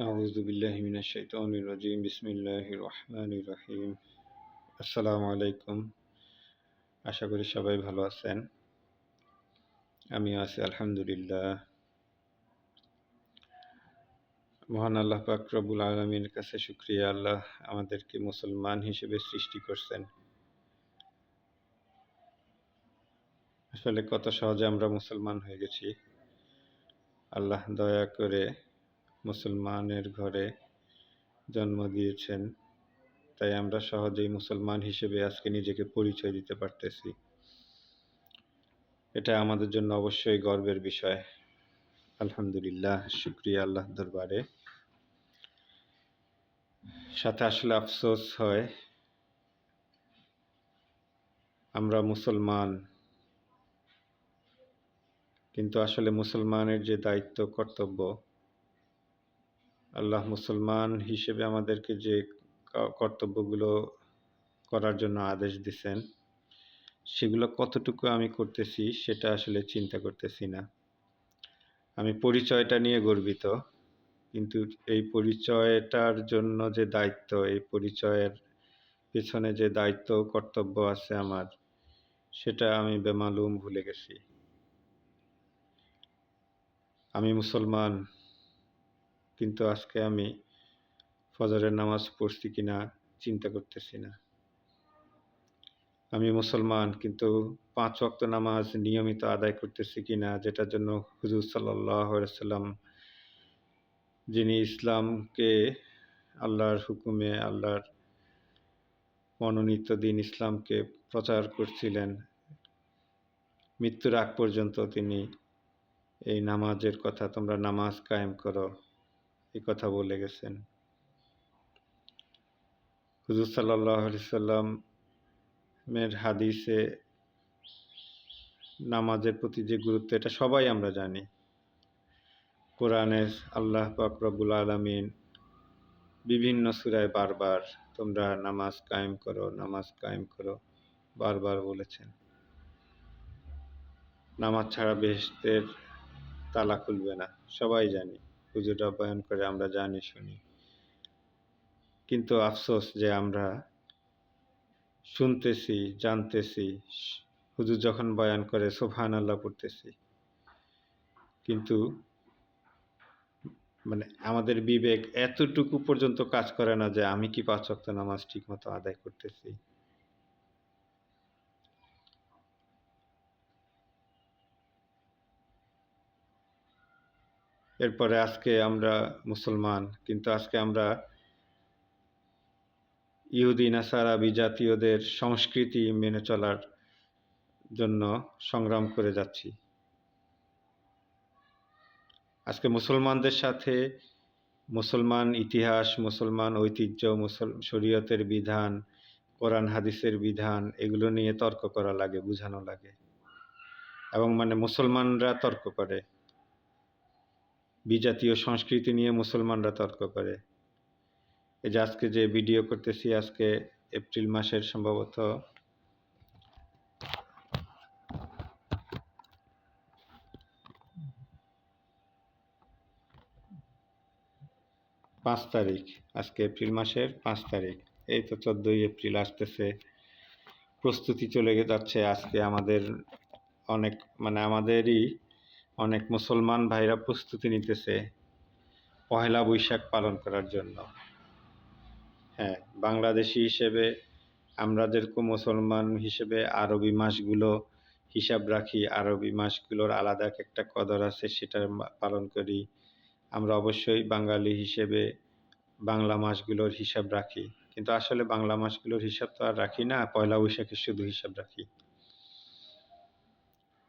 আউযু বিল্লাহি মিনাশ শাইতানির রাজিম। বিসমিল্লাহির রহমানির রহিম। আসসালামু আলাইকুম। আশা করি সবাই ভালো আছেন। আমিও আছি আলহামদুলিল্লাহ। মহান আল্লাহ পাক রব্বুল আলামিনের কাছে শুকরিয়া, আল্লাহ আমাদেরকে মুসলমান হিসেবে সৃষ্টি করছেন। আসলে কত সহজে আমরা মুসলমান হয়ে গেছি। আল্লাহ দয়া করে মুসলমানের ঘরে জন্ম দিয়েছেন, তাই আমরা সহজেই মুসলমান হিসেবে আজকে নিজেকে পরিচয় দিতে পারতেছি। এটা আমাদের জন্য অবশ্যই গর্বের বিষয়। আলহামদুলিল্লাহ, শুকরিয়া আল্লাহর দরবারে। সাথে আসলে আফসোস হয়, আমরা মুসলমান, কিন্তু আসলে মুসলমানের যে দায়িত্ব কর্তব্য, আল্লাহ মুসলমান হিসেবে আমাদেরকে যে কর্তব্যগুলো করার জন্য আদেশ দিছেন, সেগুলো কতটুকু আমি করতেছি সেটা আসলে চিন্তা করতেছি না। আমি পরিচয়টা নিয়ে গর্বিত, কিন্তু এই পরিচয়টার জন্য যে দায়িত্ব, এই পরিচয়ের পেছনে যে দায়িত্ব কর্তব্য আছে আমার, সেটা আমি বেমালুম ভুলে গেছি। আমি মুসলমান, কিন্তু আজকে আমি ফজরের নামাজ পড়ছি কিনা চিন্তা করতেছি না। আমি মুসলমান, কিন্তু ৫ ওয়াক্ত নামাজ নিয়মিত আদায় করতেছি কিনা, যেটার জন্য হুজুর সাল্লাল্লাহু আলাইহি ওয়াসাল্লাম, যিনি ইসলামকে আল্লাহর হুকুমে, আল্লাহর মনোনীত দ্বীন ইসলামকে প্রচার করছিলেন, মৃত্যুর আগ পর্যন্ত তিনি এই নামাজের কথা, তোমরা নামাজ কায়েম করো, এই কথা বলে গেছেন। হুজুর সাল্লাল্লাহু আলাইহি সাল্লামের হাদিসে নামাজের প্রতি যে গুরুত্ব, এটা সবাই আমরা জানি। কোরআনে আল্লাহ পাক রব্বুল আলামিন বিভিন্ন সূরায় বারবার তোমরা নামাজ কায়েম করো, নামাজ কায়েম করো বারবার বলেছেন। নামাজ ছাড়া বেহেশতের তালা খুলবে না, সবাই জানি। হুজুররা বয়ান করে, আমরা জানি শুনি। কিন্তু আফসোস যে আমরা শুনতেছি, জানতেছি, হুজুর যখন বয়ান করে সুবহানাল্লাহ পড়তেছি, কিন্তু আমাদের বিবেক এতটুকু পর্যন্ত কাজ করে না যে আমি কি ৫ ওয়াক্ত নামাজ ঠিকমতো আদায় করতেছি। এরপরে আজকে আমরা মুসলমান, কিন্তু আজকে আমরা ইহুদি, নাসারা, বিজাতীয়দের সংস্কৃতি মেনে চলার জন্য সংগ্রাম করে যাচ্ছি। আজকে মুসলমানদের সাথে মুসলমান ইতিহাস, মুসলমান ঐতিহ্য, শরীয়তের বিধান, কোরআন হাদিসের বিধান, এগুলো নিয়ে তর্ক করা লাগে, বুঝানো লাগে, এবং মুসলমানরা তর্ক করে। বিজাতীয় সংস্কৃতি নিয়ে মুসলমানরা তর্ক করে। এই যে আজকে যে ভিডিও করতেছি, আজকে এপ্রিল মাসের সম্ভবত ৫ তারিখ, আজকে এপ্রিল মাসের ৫ তারিখ। এই তো ১৪ই এপ্রিল আসতেছে, প্রস্তুতি চলে যাচ্ছে। আজকে আমাদের অনেক আমাদেরই অনেক মুসলমান ভাইরা প্রস্তুতি নিতেছে পহেলা বৈশাখ পালন করার জন্য। হ্যাঁ, বাংলাদেশি হিসেবে আমরা যেরকম মুসলমান হিসেবে আরবি মাসগুলো হিসাব রাখি, আরবি মাসগুলোর আলাদা একটা কদর আছে, সেটা পালন করি। আমরা অবশ্যই বাঙালি হিসেবে বাংলা মাসগুলোর হিসাব রাখি, কিন্তু আসলে বাংলা মাসগুলোর হিসাব তো আর রাখি না, পয়লা বৈশাখের শুধু হিসাব রাখি।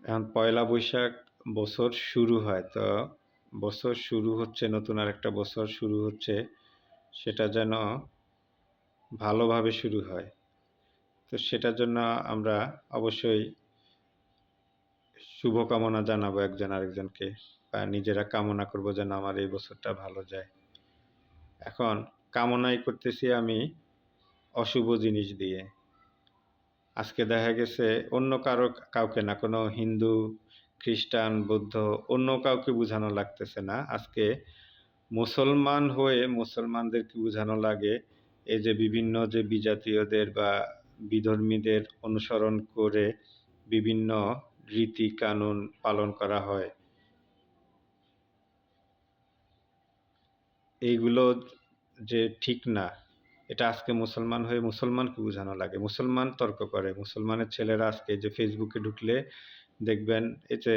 এখন পয়লা বৈশাখ বছর শুরু হয়, তো বছর শুরু হচ্ছে, নতুন আরেকটা বছর শুরু হচ্ছে, সেটা যেন ভালোভাবে শুরু হয়। তো সেটার জন্য আমরা অবশ্যই শুভকামনা জানাবো একজন আরেকজনকে, বা নিজেরা কামনা করব যেন আমার এই বছরটা ভালো যায়। এখন কামনাই করতেছি আমি অশুভ জিনিস দিয়ে। আজকে দেখা গেছে অন্য কাউকে না, কোনো হিন্দু, খ্রিস্টান, বৌদ্ধ, অন্য কাউকে বোঝানো লাগতেছে না। আজকে মুসলমান হয়ে মুসলমানদেরকে বোঝানো লাগে এই যে বিভিন্ন যে বিজাতীয়দের বা বিধর্মীদের অনুসরণ করে বিভিন্ন রীতি কানুন পালন করা হয়, এইগুলো যে ঠিক না, এটা আজকে মুসলমান হয়ে মুসলমানকে বোঝানো লাগে। মুসলমান তর্ক করে, মুসলমানের ছেলেরা আজকে যে ফেসবুকে ঢুকলে দেখবেন এই যে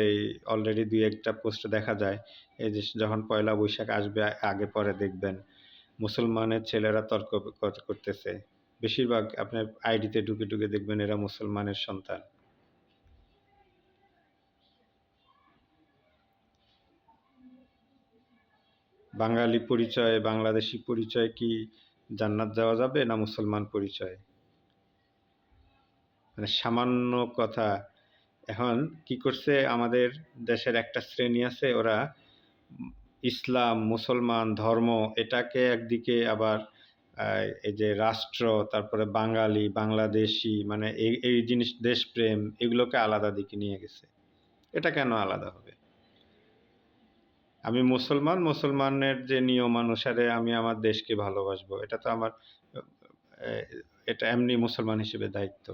অলরেডি দুই একটা পোস্ট দেখা যায়, এই যে যখন পয়লা বৈশাখ আসবে আগে পরে দেখবেন মুসলমানের ছেলেরা তর্ক করতেছে। বেশিরভাগ আপনার আইডিতে ঢুকে ঢুকে দেখবেন এরা মুসলমানের সন্তান। বাঙালি পরিচয়, বাংলাদেশি পরিচয় কি জান্নাত যাওয়া যাবে না মুসলমান পরিচয়? মানে সামান্য কথা। এখন কি করছে আমাদের দেশের একটা শ্রেণী আছে, ওরা ইসলাম, মুসলমান ধর্ম এটাকে একদিকে, আবার এই যে রাষ্ট্র, তারপরে বাঙালি, বাংলাদেশি, মানে এই জিনিস দেশপ্রেম এগুলোকে আলাদা দিকে নিয়ে গেছে। এটা কেন আলাদা হবে? আমি মুসলমান, মুসলমানের যে নিয়ম অনুসারে আমি আমার দেশকে ভালোবাসবো, এটা তো আমার এটা এমনি মুসলমান হিসেবে দায়িত্ব।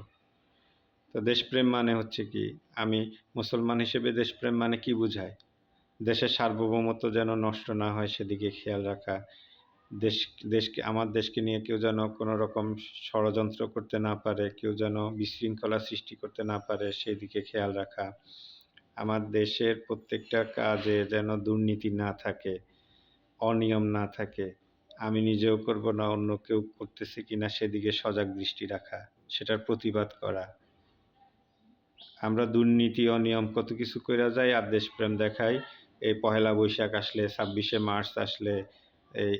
তো দেশপ্রেম মানে হচ্ছে কি, আমি মুসলমান হিসেবে দেশপ্রেম মানে কি বুঝায়? দেশের সার্বভৌমত্ব যেন নষ্ট না হয় সেদিকে খেয়াল রাখা, দেশকে, আমার দেশকে নিয়ে কেউ যেন কোনো রকম ষড়যন্ত্র করতে না পারে, কেউ যেন বিশৃঙ্খলা সৃষ্টি করতে না পারে সেদিকে খেয়াল রাখা, আমার দেশের প্রত্যেকটা কাজে যেন দুর্নীতি না থাকে, অনিয়ম না থাকে, আমি নিজেও করব না, অন্য কেউ করতেছে কিনা সেদিকে সজাগ দৃষ্টি রাখা, সেটার প্রতিবাদ করা। আমরা দুর্নীতি অনিয়ম কত কিছু কইরা যাই আর দেশপ্রেম দেখাই এই পহেলা বৈশাখ আসলে, ২৬শে মার্চ আসলে, এই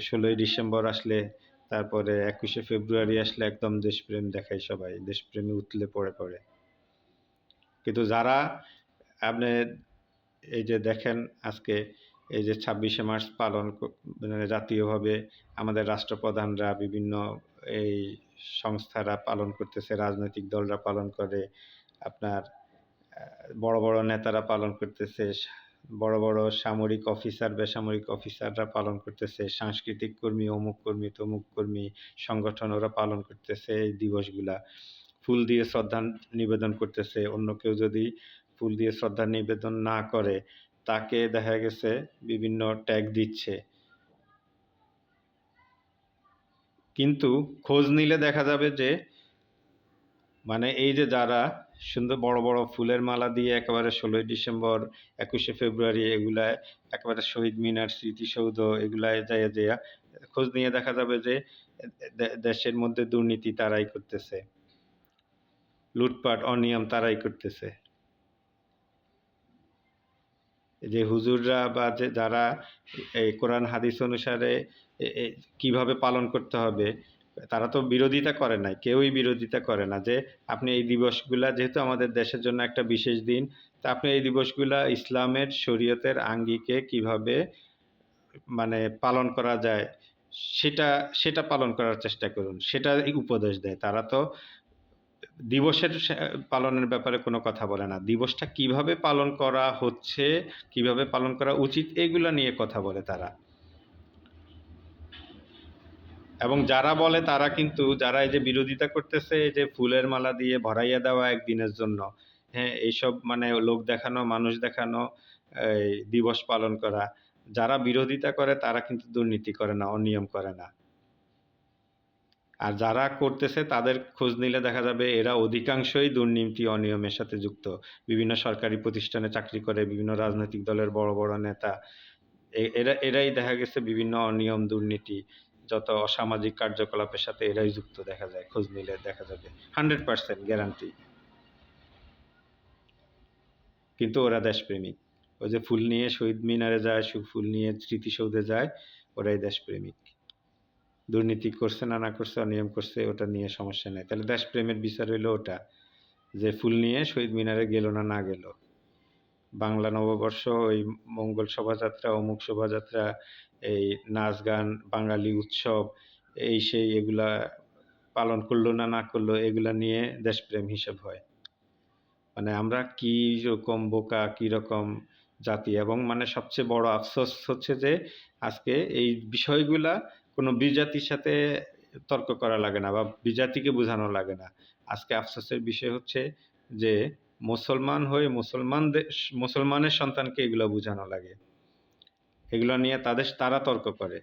১৬ই ডিসেম্বর আসলে, তারপরে ২১শে ফেব্রুয়ারি আসলে একদম দেশপ্রেম দেখাই, সবাই দেশপ্রেমে উতলে পড়ে। কিন্তু যারা আপনি এই যে দেখেন আজকে এই যে ২৬শে মার্চ পালন মানে জাতীয়ভাবে আমাদের রাষ্ট্রপ্রধানরা, বিভিন্ন এই সংস্থারা পালন করতেছে, রাজনৈতিক দলরা পালন করে, আপনার বড় বড় নেতারা পালন করতেছে, বড় বড় সামরিক অফিসার, বেসামরিক অফিসাররা পালন করতেছে, সাংস্কৃতিক কর্মী, অমুক কর্মী, তমুক কর্মী সংগঠন ওরা পালন করতেছে এই দিবসগুলা, ফুল দিয়ে শ্রদ্ধা নিবেদন করতেছে। অন্য কেউ যদি ফুল দিয়ে শ্রদ্ধা নিবেদন না করে তাকে দেখা গেছে বিভিন্ন ট্যাগ দিচ্ছে। কিন্তু খোঁজ নিলে দেখা যাবে যে মানে এই যে যারা সুন্দর বড় বড় ফুলের মালা দিয়ে একেবারে ১৬ই ডিসেম্বর, ২১শে ফেব্রুয়ারি এগুলায় একেবারে শহীদ মিনার, স্মৃতিসৌধ এগুলায় যাইয়া খোঁজ নিয়ে দেখা যাবে যে দেশের মধ্যে দুর্নীতি তারাই করতেছে, লুটপাট অনিয়ম তারাই করতেছে। যে হুজুররা বা যে যারা এই কোরআন হাদিস অনুসারে কিভাবে পালন করতে হবে, তারা তো বিরোধিতা করে নাই, কেউই বিরোধিতা করে না যে আপনি এই দিবসগুলা, যেহেতু আমাদের দেশের জন্য একটা বিশেষ দিন, তা আপনি এই দিবসগুলা ইসলামের শরীয়তের আঙ্গিকে কিভাবে মানে পালন করা যায় সেটা সেটা পালন করার চেষ্টা করুন, সেটা উপদেশ দেয়। তারা তো দিবসের পালনের ব্যাপারে কোনো কথা বলে না। দিবসটা কিভাবে পালন করা হচ্ছে, কিভাবে পালন করা উচিত এগুলা নিয়ে কথা বলে তারা। এবং যারা বলে তারা কিন্তু, যারা এই যে বিরোধিতা করতেছে এই যে ফুলের মালা দিয়ে ভরাইয়া দেওয়া একদিনের জন্য, হ্যাঁ, এইসব মানে লোক দেখানো, মানুষ দেখানো এই দিবস পালন করা, যারা বিরোধিতা করে তারা কিন্তু দুর্নীতি করে না, অনিয়ম করে না। আর যারা করতেছে তাদের খোঁজ নিলে দেখা যাবে এরা অধিকাংশই দুর্নীতি অনিয়মের সাথে যুক্ত। বিভিন্ন সরকারি প্রতিষ্ঠানে চাকরি করে, বিভিন্ন রাজনৈতিক দলের বড় বড় নেতা, এরাই দেখা গেছে বিভিন্ন অনিয়ম দুর্নীতি যত অসামাজিক কার্যকলাপের সাথে এরাই যুক্ত দেখা যায়, খোঁজ নিলে দেখা যাবে 100% গ্যারান্টি। কিন্তু ওরা দেশপ্রেমিক। ওই যে ফুল নিয়ে শহীদ মিনারে যায়, ফুল নিয়ে স্মৃতিসৌধে যায়, ওরাই দেশপ্রেমিক। দুর্নীতি করছে না করছে, অনিয়ম করছে, ওটা নিয়ে সমস্যা নেই। তাহলে দেশপ্রেমের বিচার হইলো ওটা, যে ফুল নিয়ে শহীদ মিনারে গেল না গেল। বাংলা নববর্ষ, ওই মঙ্গল শোভাযাত্রা, অমুক শোভাযাত্রা, এই নাচ গান, বাঙালি উৎসব, এই সেই এগুলা পালন করলো না করলো, এগুলা নিয়ে দেশপ্রেম হিসেব হয়। মানে আমরা কি রকম বোকা, কি রকম জাতি। এবং মানে সবচেয়ে বড় আফসোস হচ্ছে যে আজকে এই বিষয়গুলা কোনো বিজাতির সাথে তর্ক করা লাগে না বা বিজাতিকে বোঝানো লাগে না। আজকে আফসোসের বিষয় হচ্ছে যে মুসলমান হয়ে মুসলমানের সন্তানকে এগুলা বোঝানো লাগে। এগুলা নিয়ে তারা তর্ক করে।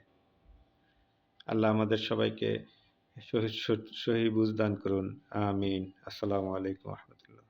আল্লাহ আমাদের সবাইকে সহি বুঝ দান করুন। আমিন। আসসালামু আলাইকুম ওয়া রাহমাতুল্লাহ।